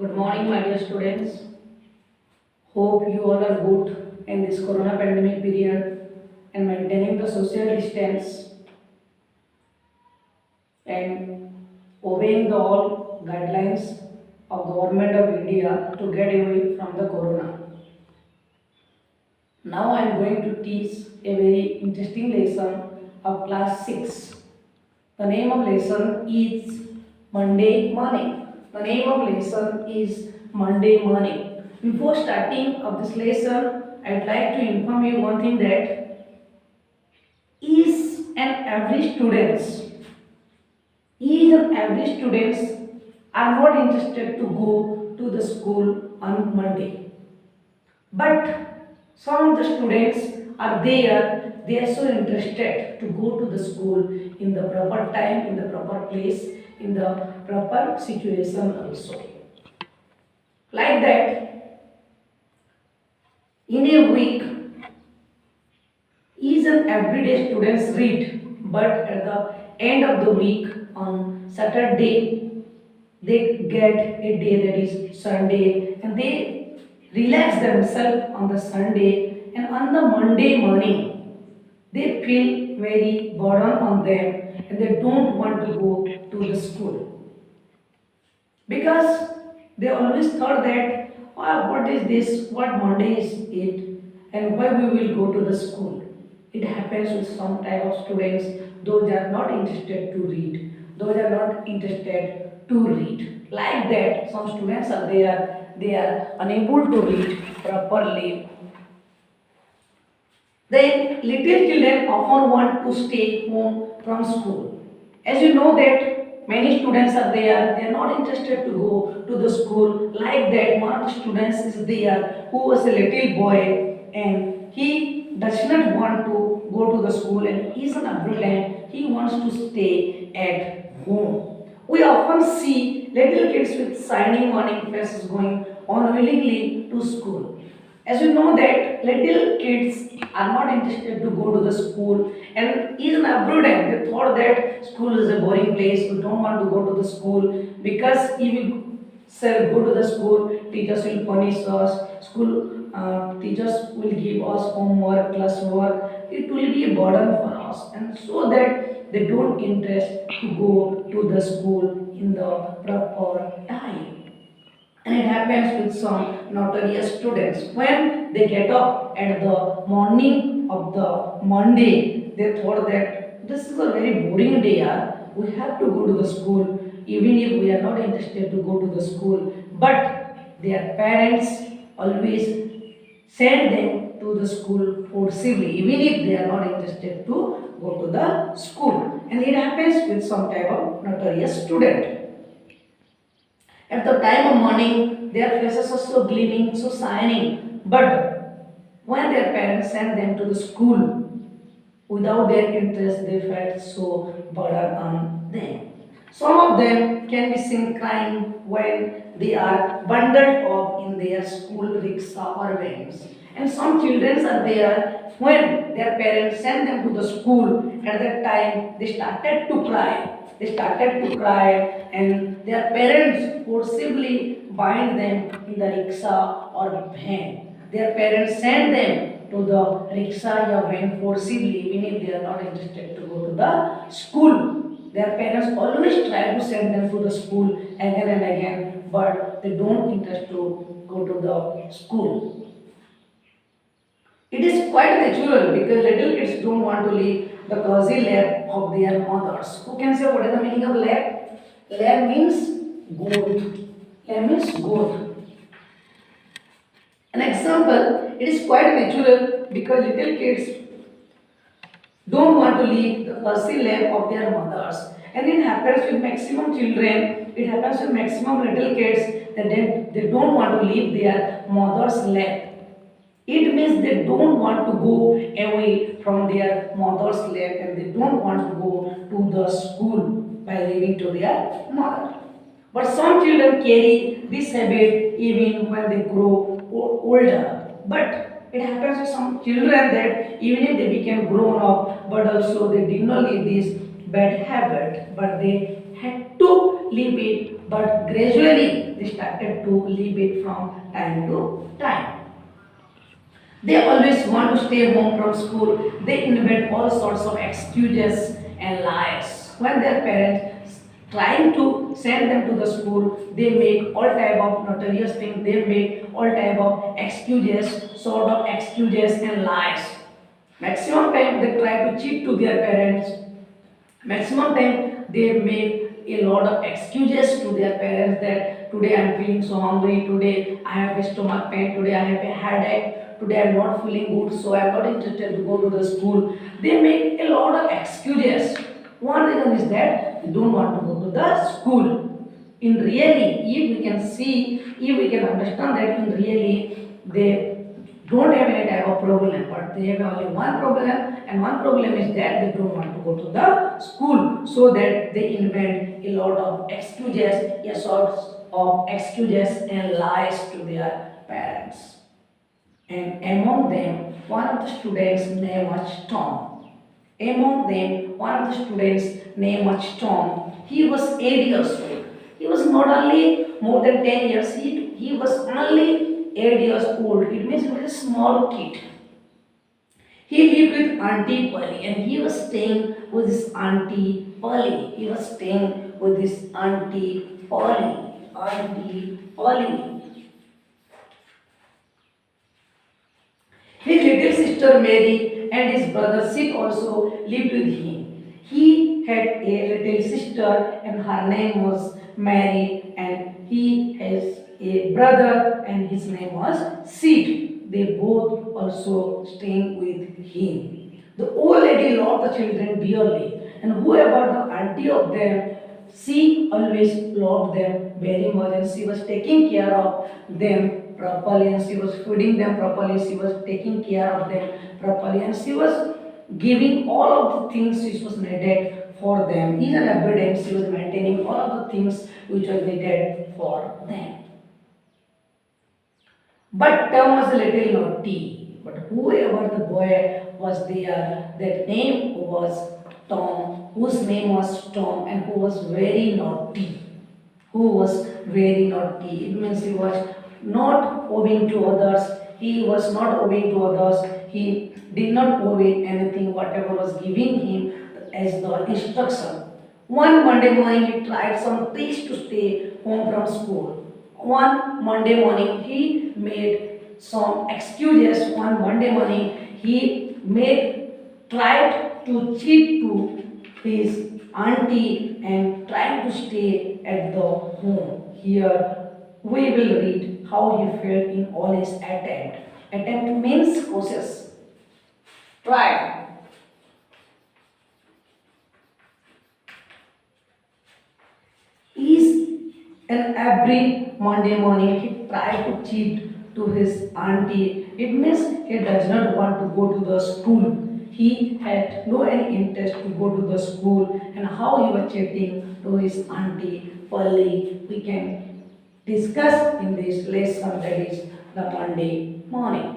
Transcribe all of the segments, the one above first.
Good morning, my dear students. Hope you all are good in this corona pandemic period and maintaining the social distance and obeying the all guidelines of government of India to get away from the corona. Now I am going to teach a very interesting lesson of class 6. The name of lesson is Monday morning. The name of lesson is Monday morning. Before starting of this lesson, I'd like to inform you one thing that each and every students are not interested to go to the school on Monday. But some of the students are there, they are so interested to go to the school in the proper time, in the proper place, in the proper situation also. Like that, in a week, each and every day students read, but at the end of the week on Saturday, they get a day that is Sunday and they relax themselves on the Sunday, and on the Monday morning they feel very burden on them and they don't want to go to the school because they always thought that what is this, what Monday is it, and why we will go to the school. It happens with some type of students, those are not interested to read, those are not interested to read. Like that, some students are there, they are unable to read properly. Then little children often want to stay home from school. As you know that many students are there, they are not interested to go to the school. Like that, one of the students is there who was a little boy and he does not want to go to the school and he is an Abdullah, he wants to stay at home. We often see little kids with shining morning faces going unwillingly to school. As you know that little kids are not interested to go to the school and even abroad they thought that school is a boring place, we don't want to go to the school because if we say go to the school, teachers will punish us, school teachers will give us homework, classwork, it will be a burden for us, and so that they don't interest to go to the school in the proper time. And it happens with some notorious students. When they get up at the morning of the Monday, they thought that this is a very boring day. We have to go to the school, even if we are not interested to go to the school. But their parents always send them to the school forcibly, even if they are not interested to go to the school. And it happens with some type of notorious student. At the time of morning, their faces are so gleaming, so shining. But when their parents sent them to the school, without their interest, they felt so burden on them. Some of them can be seen crying when they are bundled up in their school rickshaw or vans. And some children are there when their parents send them to the school. At that time, they started to cry. They started to cry, and their parents forcibly bind them in the rickshaw or van. Their parents send them to the rickshaw or van forcibly, even if they are not interested to go to the school. Their parents always try to send them to the school again and again, but they don't interest to go to the school. It is quite natural because little kids don't want to leave the cozy lap of their mothers. Who can say what is the meaning of lap? Lap means goat. Lap means goat. An example, it is quite natural because little kids don't want to leave the cozy lap of their mothers. And it happens with maximum children, it happens with maximum little kids that they don't want to leave their mother's lap. It means they don't want to go away from their mother's lap and they don't want to go to the school by leaving to their mother. But some children carry this habit even when they grow older. But it happens with some children that even if they became grown up, but also they did not leave this bad habit, but they had to leave it but gradually they started to leave it from time to time. They always want to stay home from school. They invent all sorts of excuses and lies. When their parents trying to send them to the school, they make all type of notorious things. They make all type of excuses, sort of excuses and lies. Maximum time they try to cheat to their parents. Maximum time they make a lot of excuses to their parents that today I am feeling so hungry, today I have a stomach pain, today I have a headache, today I am not feeling good, so I am not interested to go to the school. They make a lot of excuses. One reason is that they don't want to go to the school. In really, if we can see, if we can understand that in really they don't have any type of problem, but they have only one problem, and one problem is that they don't want to go to the school, so that they invent a lot of excuses, a sorts of excuses and lies to their parents. And among them, one of the students name was Tom. Among them, one of the students name was Tom. He was 8 years old. He was not only more than 10 years, he was only 8 years old. It means he was a small kid. He lived with Auntie Polly and he was staying with his Auntie Polly. He was staying with his Auntie Polly. Auntie Polly. His little sister Mary and his brother Sid also lived with him. He had a little sister and her name was Mary, and he has a brother and his name was Sid. They both also staying with him. The old lady loved the children dearly, and whoever the auntie of them, she always loved them very much, and she was taking care of them properly, and she was feeding them properly, she was taking care of them properly, and she was giving all of the things which was needed for them. Each and every day she was maintaining all of the things which were needed for them. But Tom was a little naughty. But whoever the boy was there, that name was Tom, whose name was Tom, and who was very naughty. Who was very naughty. It means he was not obeying to others. He was not obeying to others. He did not obey anything, whatever was giving him as the instruction. One Monday morning, he tried some tricks to stay home from school. One Monday morning, he made some excuses. One Monday morning, he tried to cheat to his auntie and tried to stay at the home. Here we will read how he felt in all his attempt. Attempt means process. Tried. Is and every Monday morning he tried to cheat to his auntie. It means he does not want to go to the school. He had no any interest to go to the school, and how he was cheating to his auntie Polly. We can discuss in this lesson, that is the Monday morning.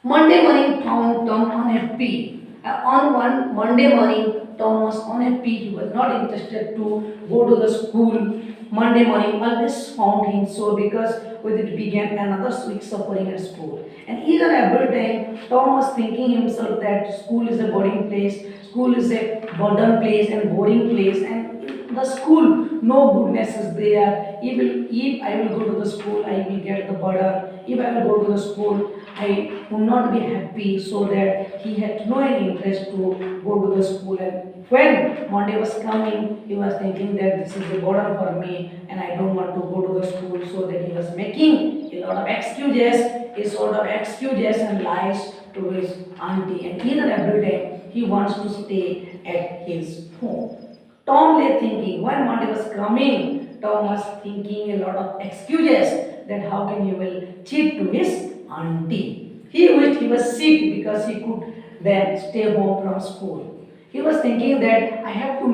Monday morning found Tom unhappy. On one Monday morning, Tom was unhappy. He was not interested to go to the school. Monday morning always found him so, because with it began another week suffering at school. And each and every time, Tom was thinking himself that school is a boring place, school is a burden place and boring place, and in the school no goodness is there. If I will go to the school, I will get the burden. If I will go to the school, I will not be happy, so that he had no any interest to go to the school. And when Monday was coming, he was thinking that this is a burden for me and I don't want to go to the school, so that he was making a lot of excuses, a sort of excuses and lies to his auntie. And each and every day he wants to stay at his home. Tom lay thinking, when Monday was coming, Tom was thinking a lot of excuses that how can he will cheat to his auntie. He wished he was sick because he could then stay home from school. He was thinking that I have to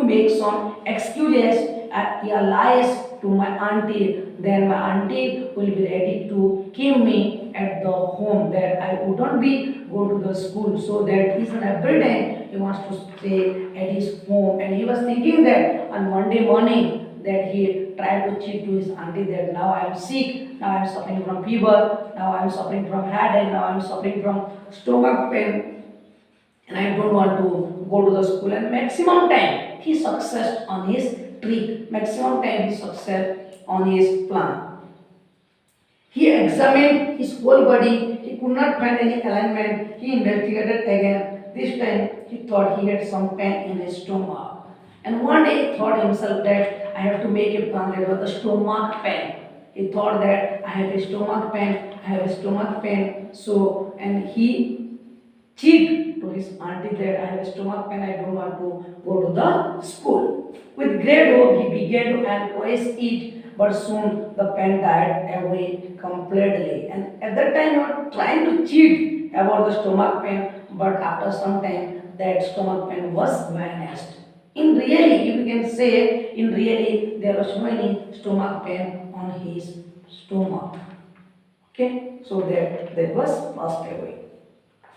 make some excuses, he lies to my auntie, then my auntie will be ready to keep me at the home, that I wouldn't be go to the school. So that each and every day he wants to stay at his home, and he was thinking that on Monday morning that he tried to cheat to his auntie that now I am sick, now I am suffering from fever, now I am suffering from headache, now I am suffering from stomach pain, and I don't want to go to the school. And maximum time he success on his trick, maximum time he success on his plan. He examined his whole body. He could not find any alignment. He investigated again. This time he thought he had some pain in his stomach. And one day he thought himself that I have to make a plan. There was a stomach pain. He thought that I have a stomach pain. I have a stomach pain. So, and he cheat to his auntie that I have a stomach pain, I don't want to go to the school. With great hope, he began to encourage it, but soon the pain died away completely. And at that time, he was trying to cheat about the stomach pain, but after some time, that stomach pain was vanished. In really, if you can say, in really, there was no any stomach pain on his stomach. Okay, so that was passed away.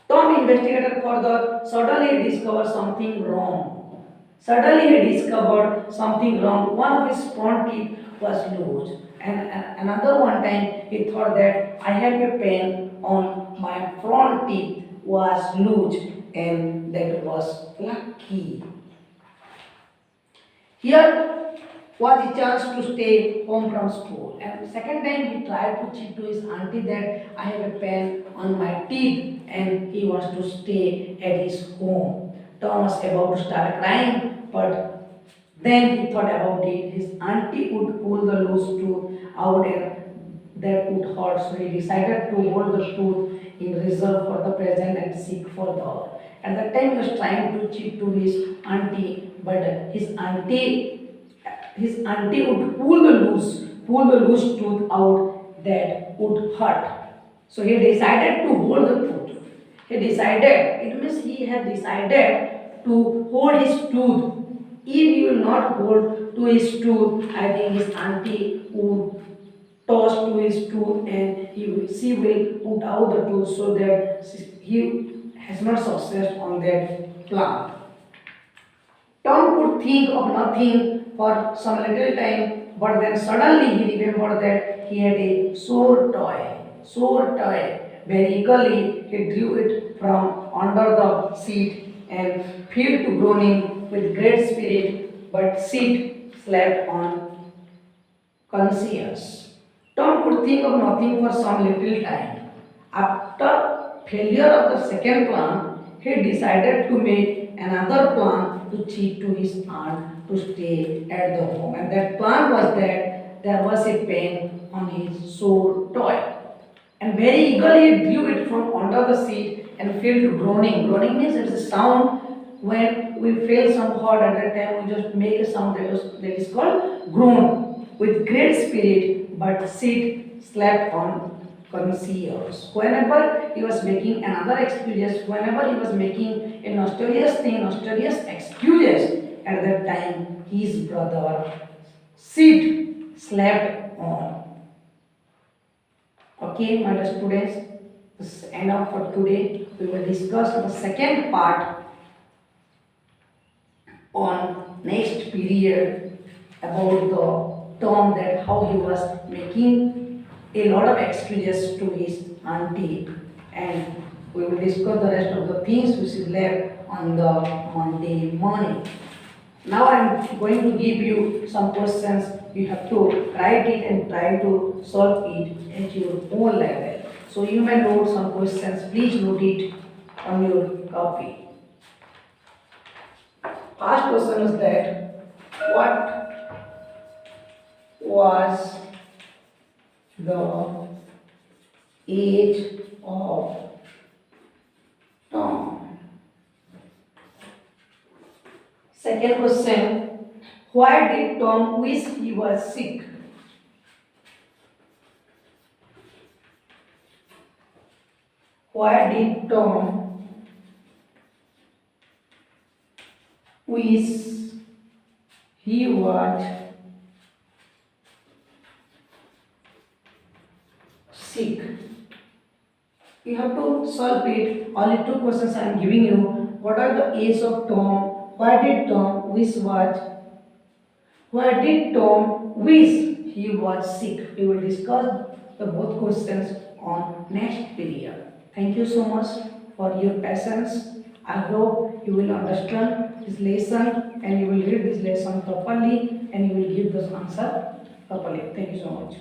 Tom investigated further. Suddenly he discovered something wrong. Suddenly he discovered something wrong. One of his front teeth was loose. And another one time he thought that I have a pain on my front teeth was loose, and that was lucky. Here was the chance to stay home from school. And the second time he tried to cheat to his auntie that I have a pain on my teeth, and he wants to stay at his home. Tom was about to start crying, but then he thought about it. His auntie would pull the loose tooth out, and that would hurt. So he decided to hold the tooth in reserve for the present and seek for the hour. At that time he was trying to cheat to his auntie, but his auntie would pull the loose tooth out that would hurt. So he decided to hold the tooth. It means he had decided to hold his tooth. If he will not hold to his tooth, I think his auntie would toss to his tooth, and she will put out the tooth, so that he has not success on that plan. Tom could think of nothing for some little time, but then suddenly he remembered that he had a sore toy. Sore toy. Very eagerly he drew it from under the seat and fell to groaning with great spirit, but seat slept on conscience. Tom could think of nothing for some little time. After failure of the second plan, he decided to make another plan to cheat to his aunt to stay at the home. And that plan was that there was a pain on his sore toy. And very eagerly he drew it from under the seat and fell to groaning. Groaning means it's a sound when we feel some hot at that time, we just make a sound that is called groan with great spirit, but Sid slept on conscience. Whenever he was making another excuses, whenever he was making a nostalgious excuses, at that time his brother Sid slept on. Okay, my dear students, this is enough for today. We will discuss the second part on next period about the Tom, that how he was making a lot of excuses to his auntie, and we will discuss the rest of the things which is left on the Monday morning. Now I am going to give you some questions. You have to write it and try to solve it at your own level. So you may note some questions. Please note it on your copy. First question is that what was the age of Tom? Second question, why did Tom wish he was sick? Why did Tom wish he was sick. You have to solve it. Only two questions I am giving you. What are the age of Tom? Why did Tom wish watch? Why did Tom wish he was sick? We will discuss the both questions on next period. Thank you so much for your patience. I hope you will understand this lesson and you will read this lesson properly and you will give this answer properly. Thank you so much.